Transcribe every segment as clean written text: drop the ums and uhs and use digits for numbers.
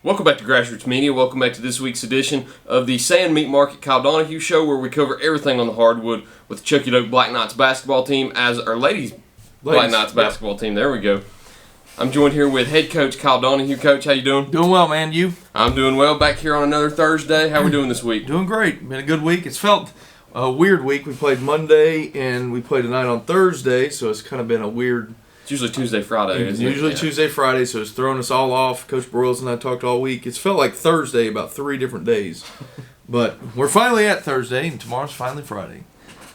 Welcome back to Grassroots Media. Welcome back to this week's edition of the Sand Meat Market Kyle Donahue Show, where we cover everything on the hardwood with the Chucky Doak Black Knights basketball team as our ladies Black Knights basketball team. There we go. I'm joined here with head coach Kyle Donahue. Coach, how you doing? Doing well, man. You? I'm doing well. Back here on another Thursday. How are we doing this week? Doing great. Been a good week. It's felt a weird week. We played Monday and we played tonight on Thursday, so it's kind of been a weird. It's usually Tuesday, Friday, isn't it? Usually Tuesday, Friday, so it's throwing us all off. Coach Broyles and I talked all week. It's felt like Thursday about 3 different days. But we're finally at Thursday, and tomorrow's finally Friday.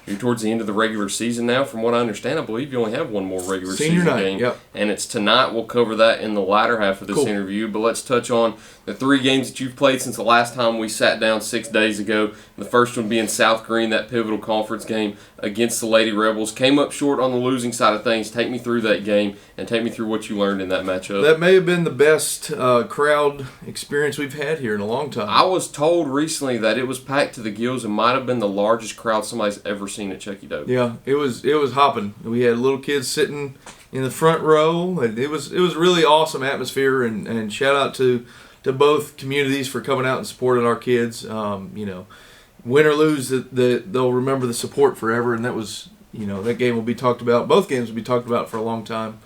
You're towards the end of the regular season now. From what I understand, I believe you only have one more regular Senior season night, game. yep. And it's tonight. We'll cover that in the latter half of this interview. But let's touch on the 3 games that you've played since the last time we sat down 6 days ago. The first one being South Green, that pivotal conference game against the Lady Rebels. Came up short on the losing side of things. Take me through that game and take me through what you learned in that matchup. That may have been the best crowd experience we've had here in a long time. I was told recently that it was packed to the gills and might have been the largest crowd somebody's ever seen at Chucky Doak. Yeah, it was hopping. We had little kids sitting in the front row. And it was really awesome atmosphere, and shout out to both communities for coming out and supporting our kids. Win or lose, they'll remember the support forever, and that was, that game will be talked about. Both games will be talked about for a long time.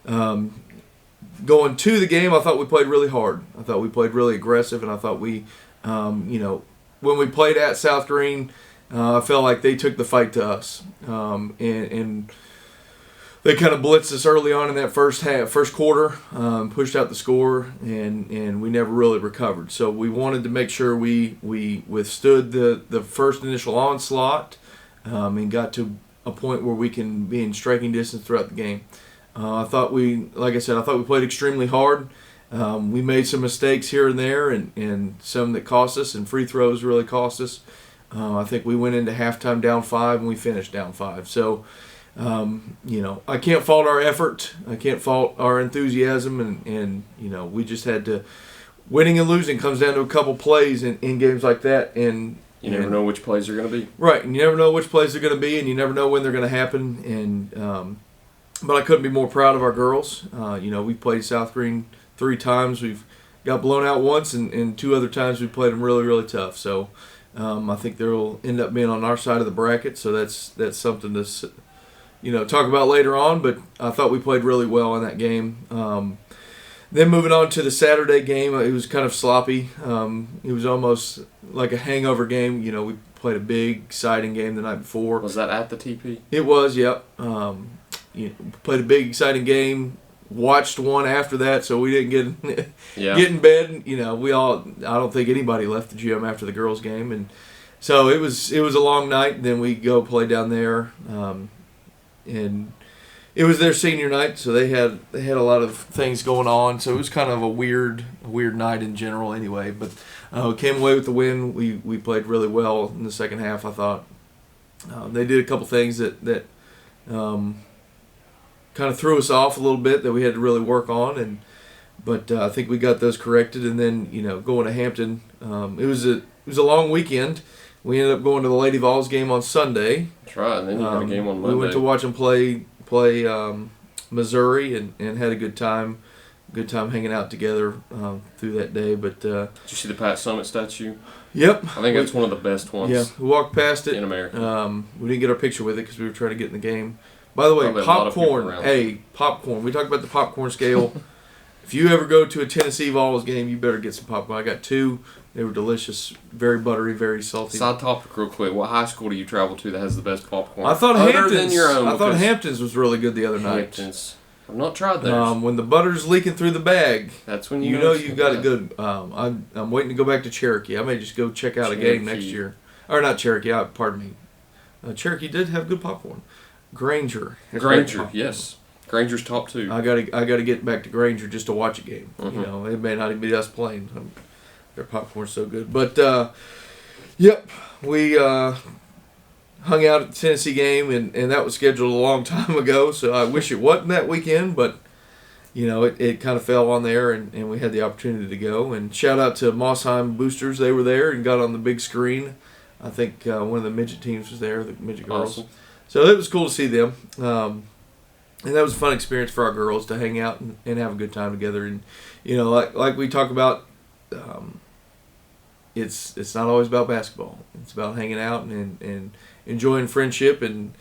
Going to the game, I thought we played really hard. I thought we played really aggressive, and I thought we, when we played at South Green, I felt like they took the fight to us, and they kind of blitzed us early on in that first quarter, pushed out the score, and we never really recovered. So we wanted to make sure we withstood the first initial onslaught, and got to a point where we can be in striking distance throughout the game. I thought we played extremely hard. We made some mistakes here and there, and some that cost us, and free throws really cost us. I think we went into halftime down 5 and we finished down 5. So, I can't fault our effort. I can't fault our enthusiasm, and we just had to. Winning and losing comes down to a couple plays in games like that, and you never know which plays are going to be. Right, and you never know which plays they're going to be, and you never know when they're going to happen. And but I couldn't be more proud of our girls. We played South Green 3 times. We've got blown out once, and 2 other times we played them really, really tough. So. I think they'll end up being on our side of the bracket, so that's something to talk about later on. But I thought we played really well in that game. Then moving on to the Saturday game, it was kind of sloppy. It was almost like a hangover game. We played a big, exciting game the night before. Was that at the TP? It was, yep. Played a big, exciting game. Watched one after that, so we didn't get in bed. I don't think anybody left the gym after the girls' game, and so it was a long night. Then we go play down there, and it was their senior night, so they had a lot of things going on. So it was kind of a weird night in general, anyway. But came away with the win. We played really well in the second half. I thought they did a couple things that kind of threw us off a little bit that we had to really work on, but I think we got those corrected. And then going to Hampton, it was a long weekend. We ended up going to the Lady Vols game on Sunday. That's right, and then you had a game on Monday. We went to watch them play Missouri and had a good time. Good time hanging out together through that day. But did you see the Pat Summitt statue? Yep, I think that's one of the best ones. Yeah, we walked past it in America. We didn't get our picture with it because we were trying to get in the game. By the way, popcorn. Hey, popcorn. We talked about the popcorn scale. If you ever go to a Tennessee Vols game, you better get some popcorn. I got 2. They were delicious, very buttery, very salty. Side topic real quick. What high school do you travel to that has the best popcorn? I thought Hamptons was really good the other night. I've not tried theirs. When the butter's leaking through the bag, that's when you know you've got a good. I'm waiting to go back to Cherokee. I may just go check out a game next year. Or not Cherokee. Pardon me. Cherokee did have good popcorn. Granger, yes. Granger's top 2. I gotta get back to Granger just to watch a game. Mm-hmm. It may not even be us playing. Their popcorn's so good. But yep, we hung out at the Tennessee game, and that was scheduled a long time ago. So I wish it wasn't that weekend, but it kind of fell on there, and we had the opportunity to go. And shout out to Mossheim Boosters; they were there and got on the big screen. I think one of the midget teams was there, the midget girls. Awesome. So it was cool to see them. And that was a fun experience for our girls to hang out and have a good time together. And, like we talk about it's not always about basketball. It's about hanging out and enjoying friendship, and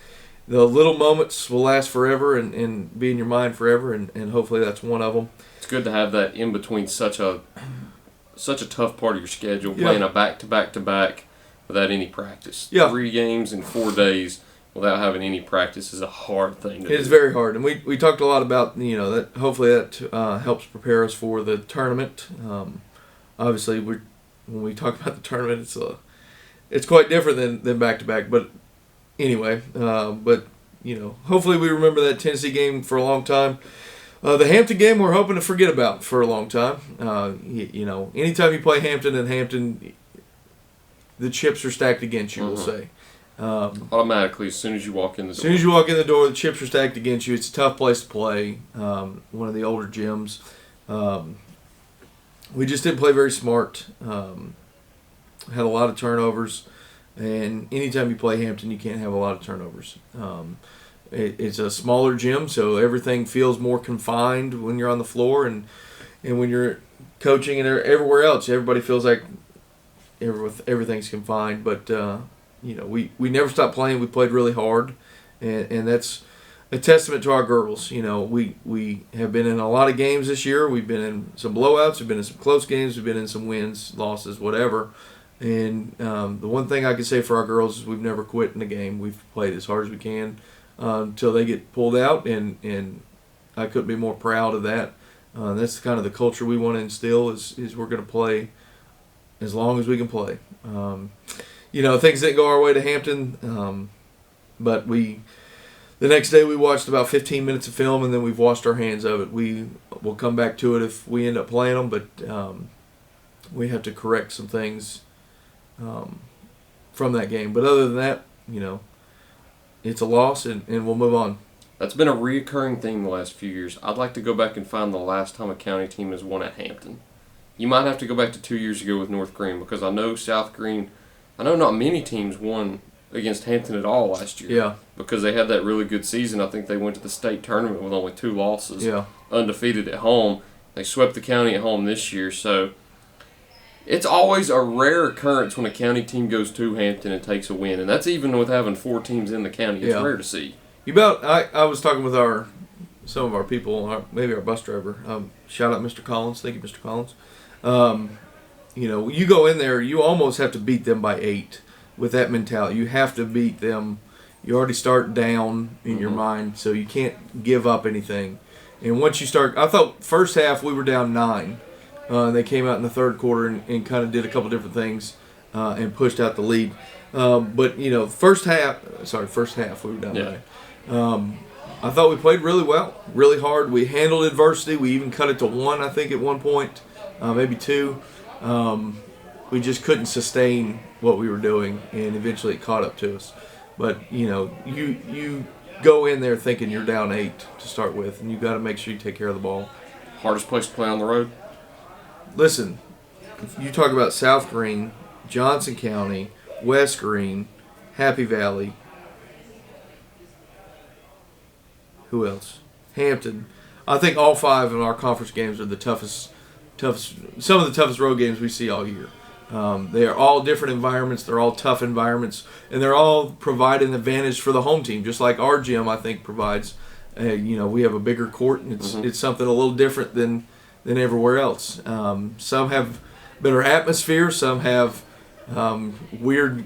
the little moments will last forever and be in your mind forever, and hopefully that's one of them. It's good to have that in between such a tough part of your schedule, playing a back-to-back without any practice. Yeah. 3 games in 4 days without having any practice is a hard thing to do. It is very hard, and we talked a lot about that. Hopefully that helps prepare us for the tournament. Obviously, when we talk about the tournament, it's quite different than back-to-back. But anyway, hopefully we remember that Tennessee game for a long time. The Hampton game we're hoping to forget about for a long time. Anytime you play Hampton and Hampton, the chips are stacked against you, we'll say. Automatically, as soon as you walk in the door. As soon as you walk in the door, the chips are stacked against you. It's a tough place to play. One of the older gyms. We just didn't play very smart. Had a lot of turnovers. And anytime you play Hampton, you can't have a lot of turnovers. It's a smaller gym, so everything feels more confined when you're on the floor, and when you're coaching and everywhere else, everybody feels like everything's confined. But we never stopped playing. We played really hard, and that's a testament to our girls. We have been in a lot of games this year. We've been in some blowouts. We've been in some close games. We've been in some wins, losses, whatever. And the one thing I can say for our girls is we've never quit in a game. We've played as hard as we can until they get pulled out, and I couldn't be more proud of that. That's kind of the culture we want to instill is we're going to play as long as we can play. Things didn't go our way to Hampton, but the next day we watched about 15 minutes of film, and then we've washed our hands of it. We will come back to it if we end up playing them, but we have to correct some things from that game. But other than that, it's a loss, and we'll move on. That's been a reoccurring theme the last few years. I'd like to go back and find the last time a county team has won at Hampton. You might have to go back to 2 years ago with North Green, because I know not many teams won against Hampton at all last year. Yeah. Because they had that really good season. I think they went to the state tournament with only 2 losses. Yeah. Undefeated at home. They swept the county at home this year, so it's always a rare occurrence when a county team goes to Hampton and takes a win, and that's even with having 4 teams in the county. It's rare to see. I was talking with some of our people, maybe our bus driver. Shout out Mr. Collins. Thank you, Mr. Collins. You go in there, you almost have to beat them by 8 with that mentality. You have to beat them. You already start down in your mind, so you can't give up anything. And once you start, I thought first half we were down 9. They came out in the third quarter and kind of did a couple different things and pushed out the lead. But first half we were down 9. I thought we played really well, really hard. We handled adversity. We even cut it to 1, I think, at one point, maybe 2. We just couldn't sustain what we were doing, and eventually it caught up to us. But you go in there thinking you're down 8 to start with, and you got to make sure you take care of the ball. Hardest place to play on the road? Listen, if you talk about South Green, Johnson County, West Green, Happy Valley. Who else? Hampton. I think all 5 of our conference games are the toughest, some of the toughest road games we see all year. They are all different environments. They're all tough environments, and they're all provide an advantage for the home team, just like our gym, I think, provides. We have a bigger court, and it's something a little different than everywhere else. Some have better atmosphere. Some have weird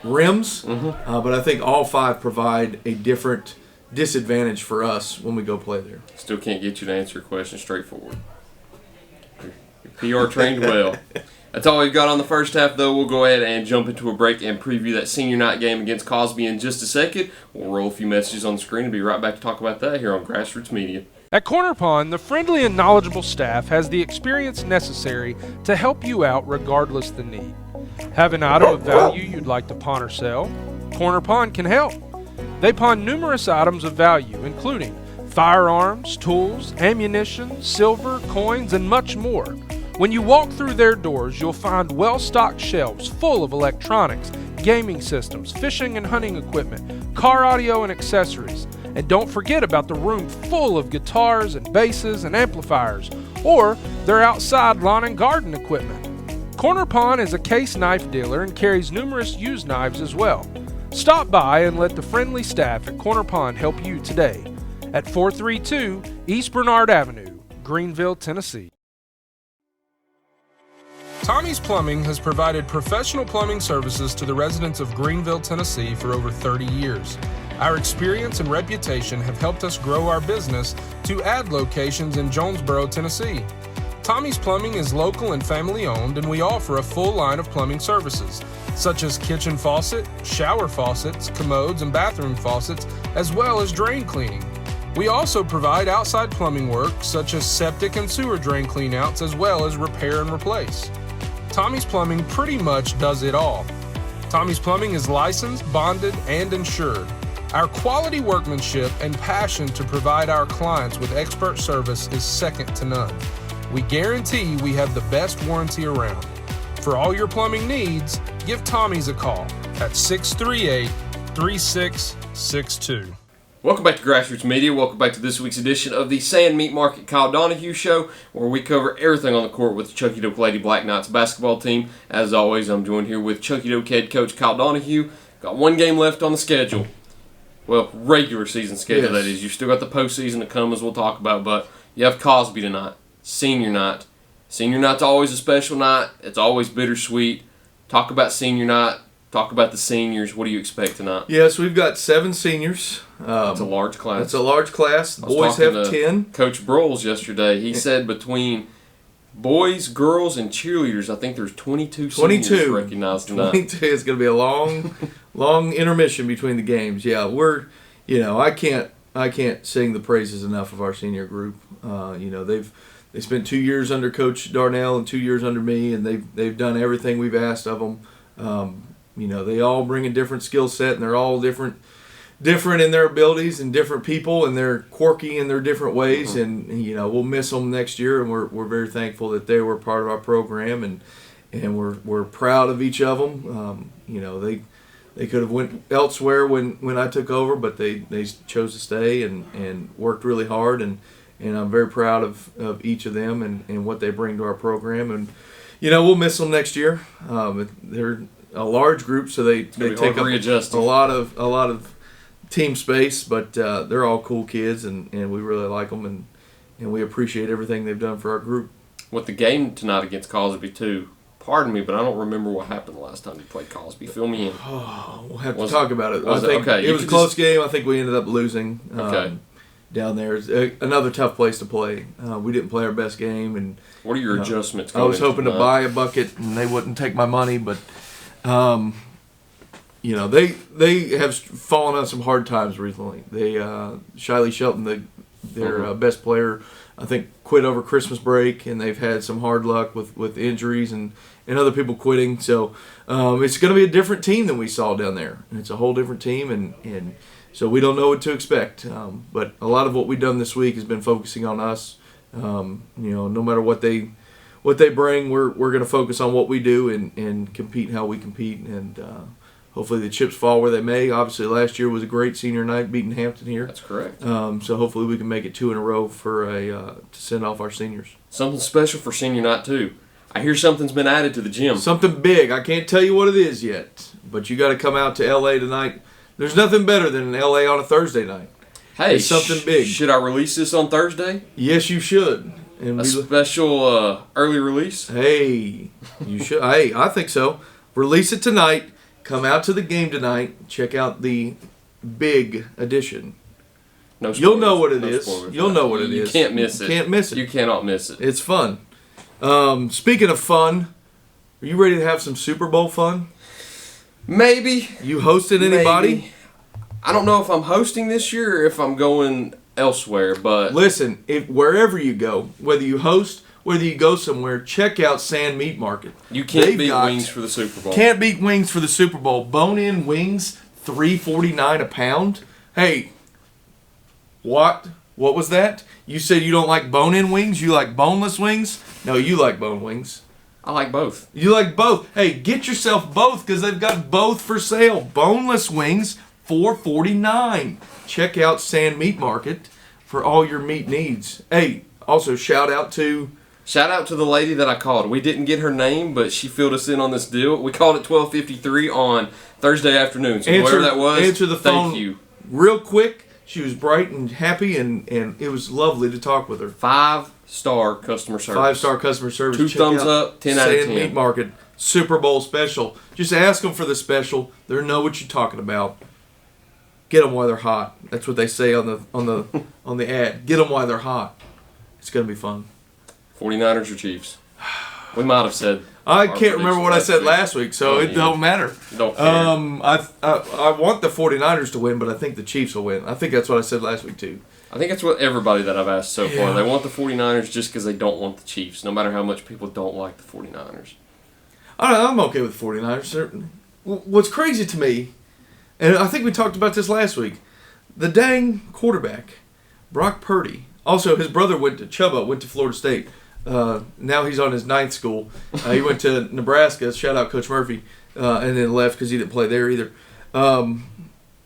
rims. But I think all 5 provide a different disadvantage for us when we go play there. Still can't get you to answer your question straightforward. You're PR trained well. That's all we've got on the first half, though. We'll go ahead and jump into a break and preview that senior night game against Cosby in just a second. We'll roll a few messages on the screen and be right back to talk about that here on Grassroots Media. At Corner Pond, the friendly and knowledgeable staff has the experience necessary to help you out regardless the need. Have an item of value you'd like to pawn or sell? Corner Pond can help. They pawn numerous items of value, including firearms, tools, ammunition, silver, coins, and much more. When you walk through their doors, you'll find well-stocked shelves full of electronics, gaming systems, fishing and hunting equipment, car audio and accessories. And don't forget about the room full of guitars and basses and amplifiers, or their outside lawn and garden equipment. Corner Pawn is a case knife dealer and carries numerous used knives as well. Stop by and let the friendly staff at Corner Pawn help you today at 432 East Bernard Avenue, Greenville, Tennessee. Tommy's Plumbing has provided professional plumbing services to the residents of Greenville, Tennessee for over 30 years. Our experience and reputation have helped us grow our business to add locations in Jonesboro, Tennessee. Tommy's Plumbing is local and family owned, and we offer a full line of plumbing services, such as kitchen faucet, shower faucets, commodes, and bathroom faucets, as well as drain cleaning. We also provide outside plumbing work, such as septic and sewer drain cleanouts, as well as repair and replace. Tommy's Plumbing pretty much does it all. Tommy's Plumbing is licensed, bonded, and insured. Our quality workmanship and passion to provide our clients with expert service is second to none. We guarantee we have the best warranty around. For all your plumbing needs, give Tommy's a call at 638-3662. Welcome back to Grassroots Media. Welcome back to this week's edition of the Sand Meat Market Kyle Donahue Show, where we cover everything on the court with the Chucky Doak Lady Black Knights basketball team. As always, I'm joined here with Chucky Doak head coach Kyle Donahue. Got one game left on the schedule. Well, regular season schedule, yes. That is. You've still got the postseason to come, as we'll talk about, but you have Cosby tonight, senior night. Senior night's always a special night. It's always bittersweet. Talk about senior night. Talk about the seniors. What do you expect tonight? Yes, we've got 7 seniors. That's a large class. That's a large class. The boys have 10. Coach Broyles yesterday, he said between boys, girls, and cheerleaders, I think there's 22 seniors recognized tonight. 22 is going to be a long intermission between the games. Yeah, I can't sing the praises enough of our senior group. They spent 2 years under Coach Darnell and 2 years under me, and they've done everything we've asked of them. They all bring a different skill set, and they're all different in their abilities and different people, and they're quirky in their different ways. And we'll miss them next year, and we're very thankful that they were part of our program, and we're proud of each of them. They could have went elsewhere when I took over, but they chose to stay and worked really hard, and I'm very proud of each of them and what they bring to our program. And we'll miss them next year. They're a large group, so they take up a lot of team space, but they're all cool kids, and we really like them, and we appreciate everything they've done for our group. With the game tonight against Cosby, too, pardon me, but I don't remember what happened the last time you played Cosby. Fill me in. Oh, we'll have to talk about it. I think it was a close game. I think we ended up losing down there. It's another tough place to play. We didn't play our best game. And what are your adjustments? I was hoping to buy a bucket, and they wouldn't take my money, but they have fallen on some hard times recently. They Shiley Shelton, their best player, I think quit over Christmas break, and they've had some hard luck with injuries and other people quitting. So it's going to be a different team than we saw down there. It's a whole different team, and so we don't know what to expect. But a lot of what we've done this week has been focusing on us. No matter what they bring, we're going to focus on what we do and compete how we compete, and hopefully the chips fall where they may. Obviously, last year was a great senior night beating Hampton here. That's correct. So hopefully we can make it 2 in a row for to send off our seniors. Something special for senior night too. I hear something's been added to the gym. Something big. I can't tell you what it is yet, but you got to come out to L.A. tonight. There's nothing better than L.A. on a Thursday night. Hey, it's something big. Should I release this on Thursday? Yes, you should. And a special early release? Hey, you should. Hey, I think so. Release it tonight. Come out to the game tonight. Check out the big edition. No spoilers. You'll know what it is. Spoilers. You'll know what it is. You can't miss it. Can't miss it. You cannot miss it. It's fun. Speaking of fun, are you ready to have some Super Bowl fun? Maybe. You hosting anybody? Maybe. I don't know if I'm hosting this year or if I'm going elsewhere, but listen, wherever you go, whether you host, whether you go somewhere, check out Sand Meat Market. You can't beat wings for the Super Bowl. Can't beat wings for the Super Bowl. Bone-in wings, $3.49 a pound. Hey, what was that? You said you don't like bone-in wings? You like boneless wings? No, you like bone wings. I like both. You like both. Hey, get yourself both, because they've got both for sale. Boneless wings, $4.49. Check out Sand Meat Market for all your meat needs. Hey, Also, shout out to the lady that I called. We didn't get her name, but she filled us in on this deal. We called at 12:53 on Thursday afternoon. So whoever that was, answer the phone thank you. Real quick. She was bright and happy, and it was lovely to talk with her. 5-star customer service. 5-star customer service. 2 thumbs up, 10 out of 10. Sand Meat Market Super Bowl special. Just ask them for the special. They know what you're talking about. Get them while they're hot. That's what they say on the ad. Get them while they're hot. It's gonna be fun. 49ers or Chiefs? We might have said. I can't remember what I said last week, so it don't matter. Don't care. I want the 49ers to win, but I think the Chiefs will win. I think that's what I said last week, too. I think that's what everybody that I've asked so far. They want the 49ers just because they don't want the Chiefs, no matter how much people don't like the 49ers. I'm okay with the 49ers, certainly. What's crazy to me, and I think we talked about this last week, the dang quarterback, Brock Purdy. Also, his brother went to Florida State. Now he's on his 9th school. He went to Nebraska. Shout out Coach Murphy, and then left because he didn't play there either.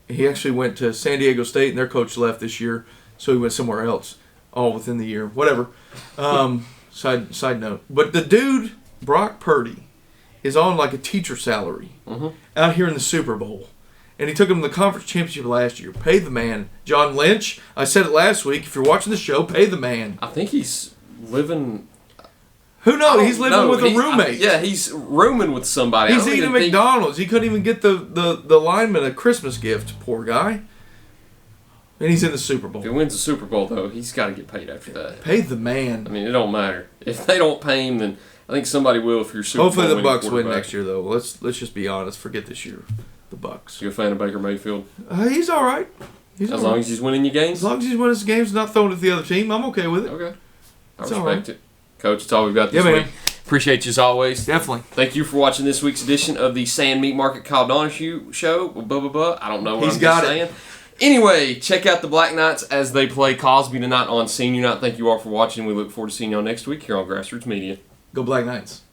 He actually went to San Diego State, and their coach left this year, so he went somewhere else. All within the year, whatever. Side note, but the dude Brock Purdy is on like a teacher salary out here in the Super Bowl. And he took him to the conference championship last year. Pay the man. John Lynch, I said it last week. If you're watching the show, pay the man. I think he's living. Who knows? He's living with a roommate. He's rooming with somebody. He's eating at McDonald's. He couldn't even get the lineman a Christmas gift. Poor guy. And he's in the Super Bowl. If he wins the Super Bowl, though, he's got to get paid after that. Pay the man. I mean, it don't matter. If they don't pay him, then I think somebody will if you're Super Bowl. Hopefully the Bucs win next year, though. Let's just be honest. Forget this year. The Bucs. You a fan of Baker Mayfield? He's all right. As long as he's winning your games? As long as he's winning his games, not throwing at the other team, I'm okay with it. Okay. I respect it. Coach, that's all we've got this week. Appreciate you as always. Definitely. Thank you for watching this week's edition of the Sand Meat Market Kyle Donahue Show. I don't know what I'm just saying. Anyway, check out the Black Knights as they play Cosby tonight on Senior Night. Thank you all for watching. We look forward to seeing y'all next week here on Grassroots Media. Go Black Knights.